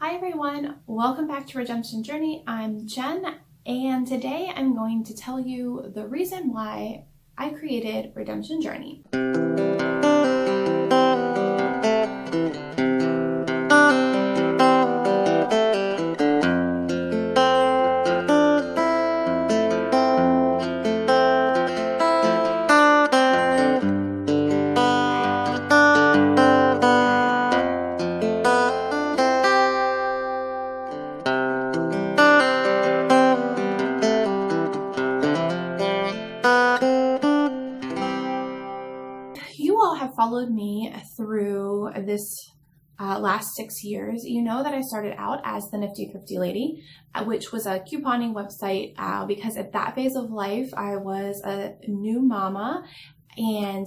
Hi everyone, welcome back to Redemption Journey. I'm Jen, and today I'm going to tell you the reason why I created Redemption Journey. You all have followed me through this last 6 years. You know that I started out as the Nifty Thrifty Lady, which was a couponing website because at that phase of life, I was a new mama and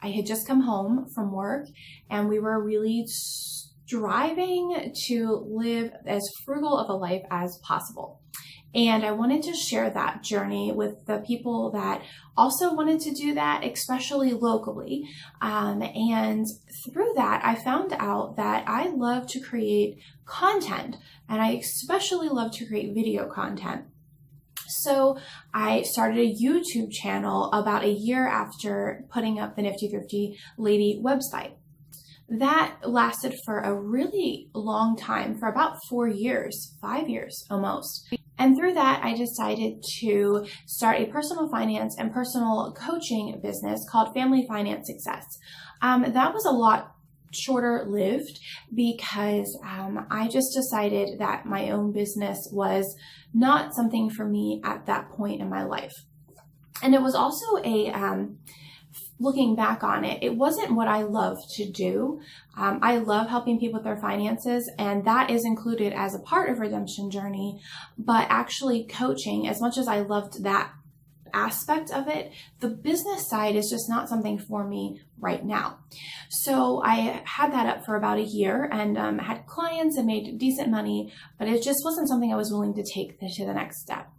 I had just come home from work and we were really striving to live as frugal of a life as possible. And I wanted to share that journey with the people that also wanted to do that, especially locally. And through that, I found out that I love to create content, and I especially love to create video content. So I started a YouTube channel about a year after putting up the Nifty Thrifty Lady website. That lasted for a really long time, for about 4 years, 5 years almost. And through that, I decided to start a personal finance and personal coaching business called Family Finance Success. That was a lot shorter lived because I just decided that my own business was not something for me at that point in my life. And it was also looking back on it, it wasn't what I love to do. I love helping people with their finances, and that is included as a part of Redemption Journey. But actually coaching, as much as I loved that aspect of it, the business side is just not something for me right now. So I had that up for about a year and had clients and made decent money, but it just wasn't something I was willing to take to the next step.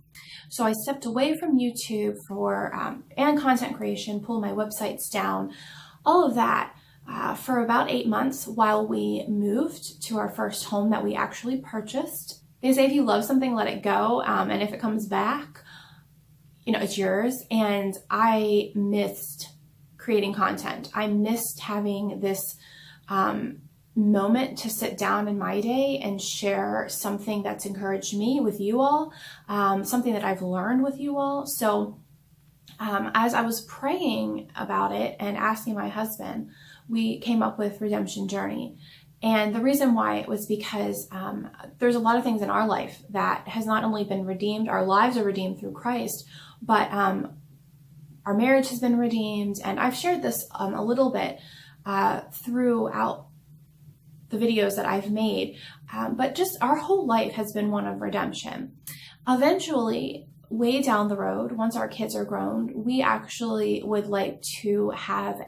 So I stepped away from YouTube and content creation, pulled my websites down, all of that for about 8 months while we moved to our first home that we actually purchased. They say if you love something, let it go. And if it comes back, it's yours. And I missed creating content. I missed having this moment to sit down in my day and share something that's encouraged me with you all, something that I've learned with you all. So as I was praying about it and asking my husband, we came up with Redemption Journey. And the reason why was because there's a lot of things in our life that has not only been redeemed, our lives are redeemed through Christ, but our marriage has been redeemed. And I've shared this a little bit throughout the videos that I've made, but just our whole life has been one of redemption. Eventually, way down the road, once our kids are grown, we actually would like to have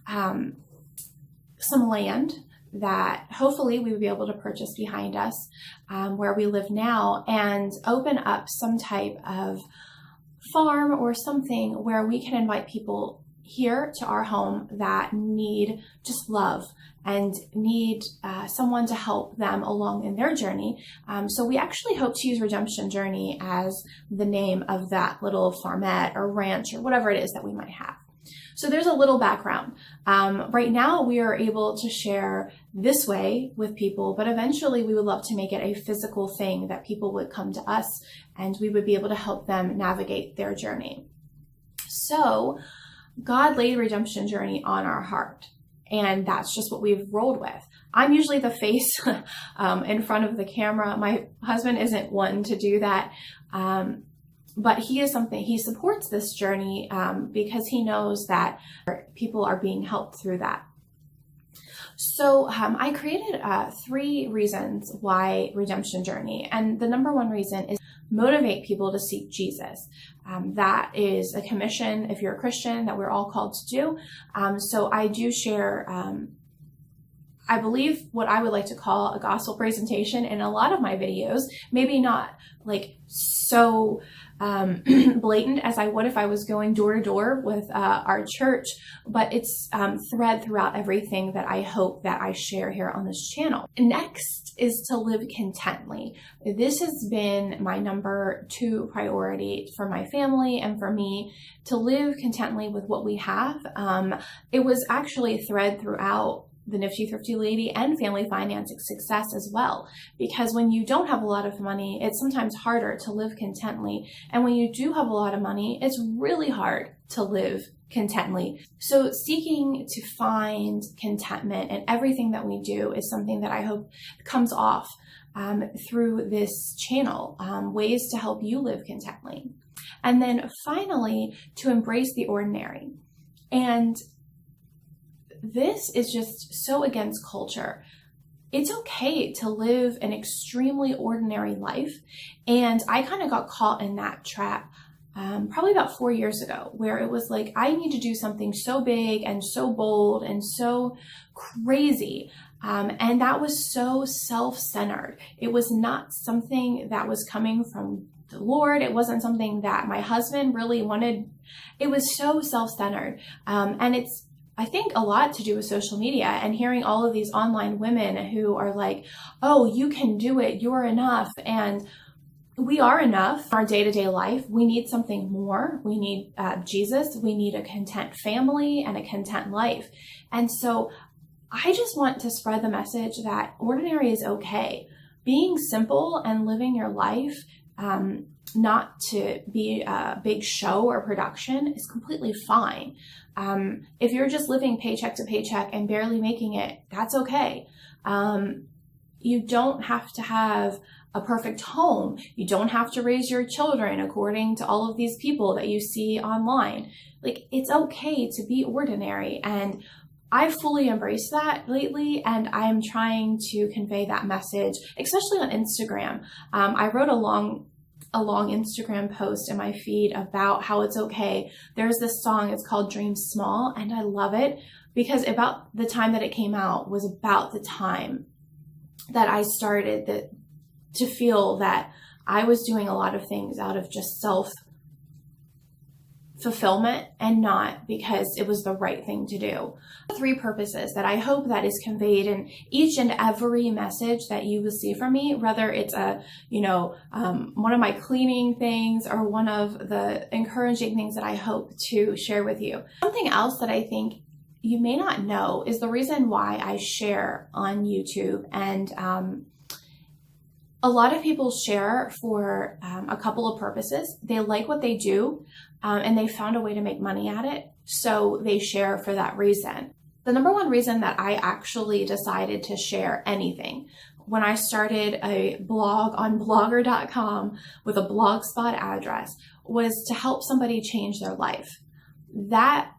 some land that hopefully we would be able to purchase behind us where we live now and open up some type of farm or something where we can invite people here to our home that need just love and need someone to help them along in their journey. So we actually hope to use Redemption Journey as the name of that little farmette or ranch or whatever it is that we might have. So there's a little background. Right now we are able to share this way with people, but eventually we would love to make it a physical thing that people would come to us and we would be able to help them navigate their journey. So God laid Redemption Journey on our heart, and that's just what we've rolled with. I'm usually the face in front of the camera. My husband isn't one to do that, but he supports this journey because he knows that people are being helped through that. So I created 3 reasons why Redemption Journey, and the number one reason is motivate people to seek Jesus. That is a commission, if you're a Christian, that we're all called to do. So I do share, I believe, what I would like to call a gospel presentation in a lot of my videos. Maybe not like so blatant as I would if I was going door to door with our church, but it's thread throughout everything that I hope that I share here on this channel. Next is to live contently. This has been my number 2 priority for my family and for me, to live contently with what we have. It was actually a thread throughout the Nifty Thrifty Lady and Family Finance Success as well. Because when you don't have a lot of money, it's sometimes harder to live contently. And when you do have a lot of money, it's really hard to live contently. So seeking to find contentment in everything that we do is something that I hope comes off through this channel, ways to help you live contently. And then finally, to embrace the ordinary. And this is just so against culture. It's okay to live an extremely ordinary life. And I kind of got caught in that trap probably about 4 years ago, where it was like, I need to do something so big and so bold and so crazy. And that was so self-centered. It was not something that was coming from the Lord. It wasn't something that my husband really wanted. It was so self-centered. And it's, I think, a lot to do with social media and hearing all of these online women who are like, oh, you can do it, you're enough. And we are enough in our day-to-day life. We need something more. We need Jesus. We need a content family and a content life. And so I just want to spread the message that ordinary is okay. Being simple and living your life, not to be a big show or production, is completely fine. If you're just living paycheck to paycheck and barely making it, that's okay. You don't have to have a perfect home. You don't have to raise your children according to all of these people that you see online. Like, it's okay to be ordinary. And I fully embraced that lately, and I'm trying to convey that message, especially on Instagram. I wrote a long Instagram post in my feed about how it's okay. There's this song, it's called Dream Small, and I love it because about the time that it came out was about the time that I started to feel that I was doing a lot of things out of just self-fulfillment and not because it was the right thing to do. 3 purposes that I hope that is conveyed in each and every message that you will see from me, whether it's one of my cleaning things or one of the encouraging things that I hope to share with you. Something else that I think you may not know is the reason why I share on YouTube. And a lot of people share for a couple of purposes. They like what they do, and they found a way to make money at it, so they share for that reason. The number 1 reason that I actually decided to share anything, when I started a blog on blogger.com with a blogspot address, was to help somebody change their life. That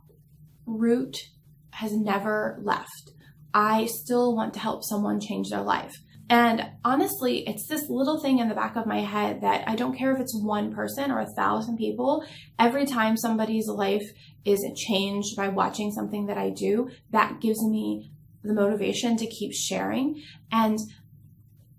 root has never left. I still want to help someone change their life. And honestly, it's this little thing in the back of my head that I don't care if it's 1 person or 1,000 people. Every time somebody's life is changed by watching something that I do, that gives me the motivation to keep sharing. And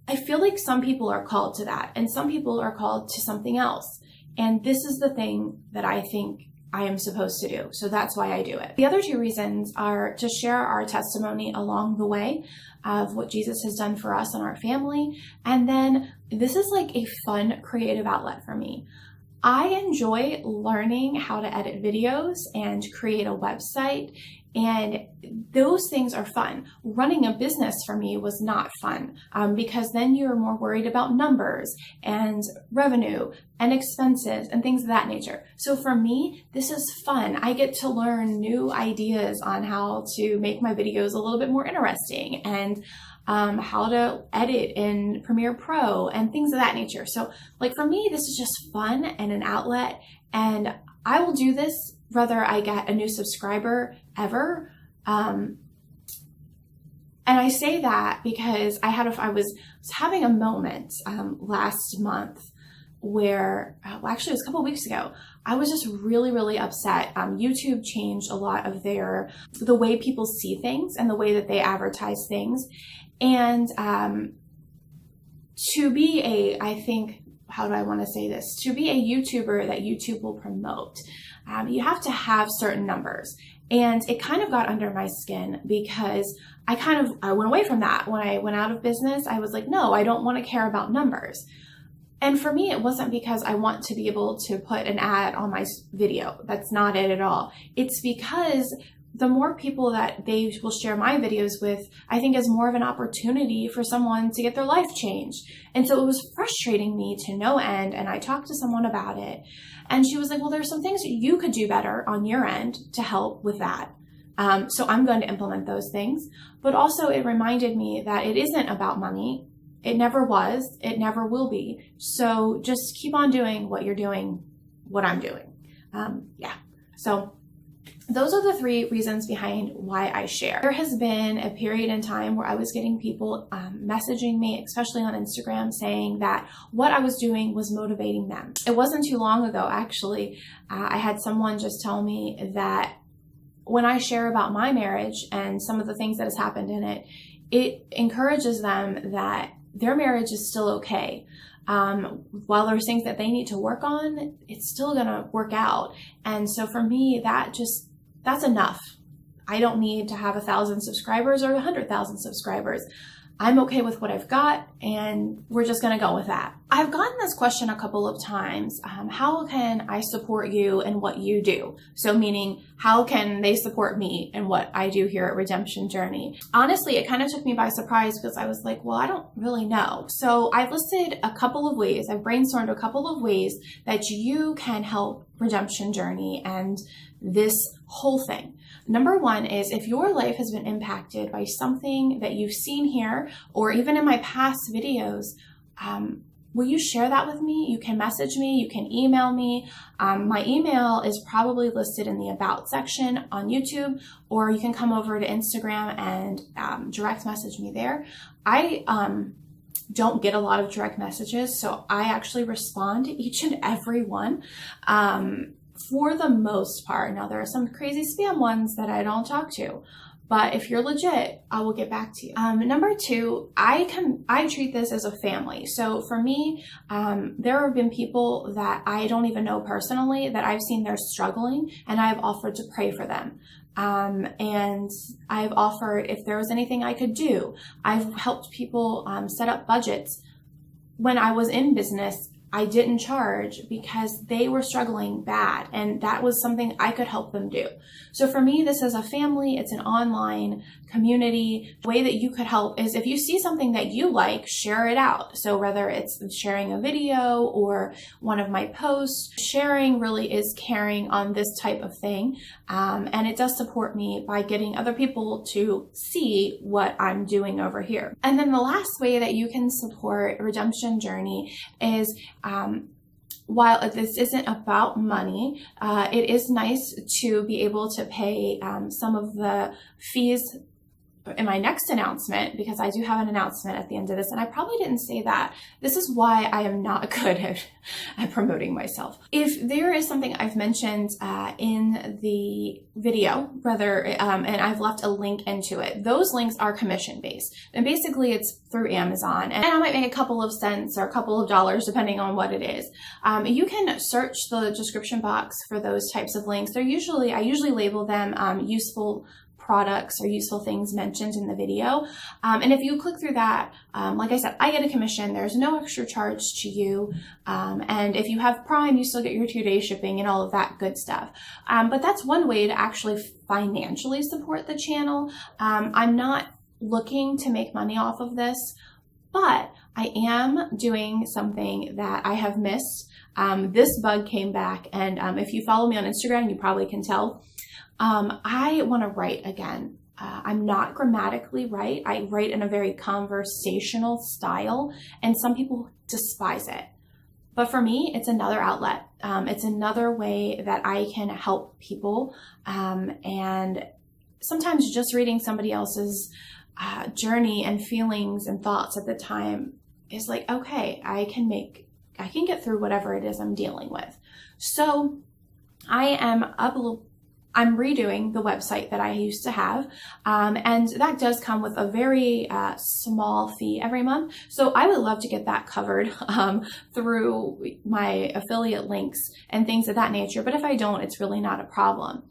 I feel like some people are called to that and some people are called to something else. And this is the thing that I think I am supposed to do. So that's why I do it. The other 2 reasons are to share our testimony along the way of what Jesus has done for us and our family. And then this is like a fun, creative outlet for me. I enjoy learning how to edit videos and create a website, and those things are fun. Running a business for me was not fun because then you're more worried about numbers and revenue and expenses and things of that nature. So for me, this is fun. I get to learn new ideas on how to make my videos a little bit more interesting and how to edit in Premiere Pro and things of that nature. So like for me, this is just fun and an outlet, and I will do this whether I get a new subscriber ever. And I say that because I was having a moment last month where, actually it was a couple of weeks ago, I was just really, really upset. YouTube changed a lot of the way people see things and the way that they advertise things. And to be I think, how do I want to say this? To be a YouTuber that YouTube will promote, you have to have certain numbers. And it kind of got under my skin because I went away from that. When I went out of business, I was like, no, I don't want to care about numbers. And for me, it wasn't because I want to be able to put an ad on my video. That's not it at all. It's because the more people that they will share my videos with, I think is more of an opportunity for someone to get their life changed. And so it was frustrating me to no end. And I talked to someone about it, and she was like, well, there's some things that you could do better on your end to help with that. So I'm going to implement those things. But also it reminded me that it isn't about money. It never was. It never will be. So just keep on doing what you're doing, what I'm doing. So those are the 3 reasons behind why I share. There has been a period in time where I was getting people messaging me, especially on Instagram, saying that what I was doing was motivating them. It wasn't too long ago, actually, I had someone just tell me that when I share about my marriage and some of the things that has happened in it, it encourages them that their marriage is still okay. While there's things that they need to work on, it's still going to work out. And so for me, that's enough. I don't need to have 1,000 subscribers or 100,000 subscribers. I'm okay with what I've got, and we're just going to go with that. I've gotten this question a couple of times. How can I support you in what you do? So meaning, how can they support me in what I do here at Redemption Journey? Honestly, it kind of took me by surprise because I was like, well, I don't really know. So I've listed a couple of ways. I've brainstormed a couple of ways that you can help Redemption Journey and this whole thing. Number 1 is if your life has been impacted by something that you've seen here, or even in my past videos, will you share that with me? You can message me, you can email me. My email is probably listed in the About section on YouTube, or you can come over to Instagram and direct message me there. I don't get a lot of direct messages, so I actually respond to each and every one. For the most part. Now, there are some crazy spam ones that I don't talk to, but if you're legit, I will get back to you. Number 2, I treat this as a family. So for me, there have been people that I don't even know personally that I've seen they're struggling, and I've offered to pray for them. And I've offered if there was anything I could do. I've helped people set up budgets. When I was in business, I didn't charge because they were struggling bad, and that was something I could help them do. So for me, this is a family. It's an online community. The way that you could help is if you see something that you like, share it out. So whether it's sharing a video or one of my posts, sharing really is caring on this type of thing. And it does support me by getting other people to see what I'm doing over here. And then the last way that you can support Redemption Journey is while this isn't about money, it is nice to be able to pay some of the fees in my next announcement, because I do have an announcement at the end of this, and I probably didn't say that. This is why I am not good at promoting myself. If there is something I've mentioned in the video, and I've left a link into it, those links are commission-based. And basically it's through Amazon, and I might make a couple of cents or a couple of dollars depending on what it is. You can search the description box for those types of links. I usually label them useful products or useful things mentioned in the video. And if you click through that, like I said, I get a commission. There's no extra charge to you. And if you have Prime, you still get your 2-day shipping and all of that good stuff. But that's one way to actually financially support the channel. I'm not looking to make money off of this, but I am doing something that I have missed. This bug came back, and if you follow me on Instagram, you probably can tell. I want to write again. I'm not grammatically right. I write in a very conversational style, and some people despise it. But for me, it's another outlet. It's another way that I can help people. And sometimes just reading somebody else's journey and feelings and thoughts at the time is like, okay, I can get through whatever it is I'm dealing with. So I am I'm redoing the website that I used to have, and that does come with a very small fee every month. So I would love to get that covered through my affiliate links and things of that nature. But if I don't, it's really not a problem.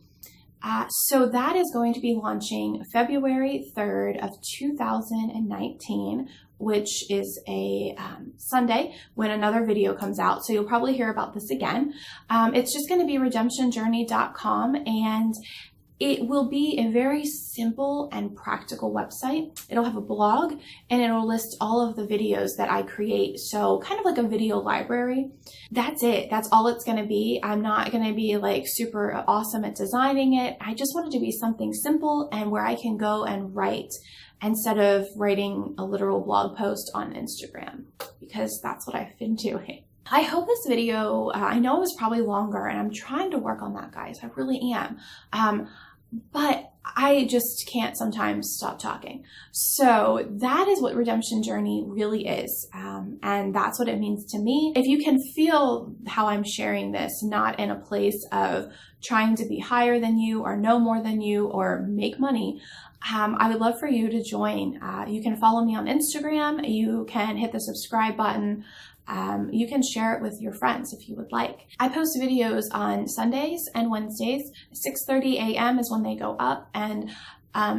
So that is going to be launching February 3rd of 2019, which is a Sunday when another video comes out. So you'll probably hear about this again. It's just going to be redemptionjourney.com, and it will be a very simple and practical website. It'll have a blog, and it'll list all of the videos that I create. So kind of like a video library. That's it. That's all it's going to be. I'm not going to be like super awesome at designing it. I just want it to be something simple and where I can go and write instead of writing a literal blog post on Instagram, because that's what I've been doing. I hope this video, I know it was probably longer, and I'm trying to work on that, guys. I really am. But I just can't sometimes stop talking. So that is what Redemption Journey really is. And that's what it means to me. If you can feel how I'm sharing this, not in a place of trying to be higher than you or know more than you or make money, I would love for you to join. You can follow me on Instagram. You can hit the subscribe button. You can share it with your friends if you would like. I post videos on Sundays and Wednesdays. 6:30 a.m. is when they go up. And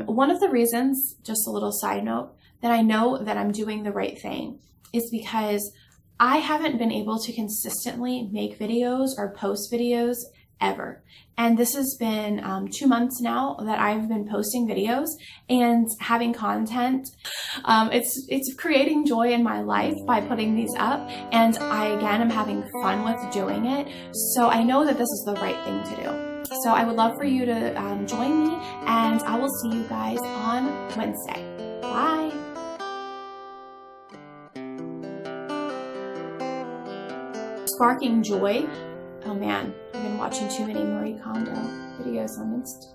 one of the reasons, just a little side note, that I know that I'm doing the right thing is because I haven't been able to consistently make videos or post videos ever. And this has been 2 months now that I've been posting videos and having content. It's creating joy in my life by putting these up, and I again am having fun with doing it. So I know that this is the right thing to do. So I would love for you to join me, and I will see you guys on Wednesday. Bye. Sparking joy. Oh man, I've been watching too many Marie Kondo videos on Insta.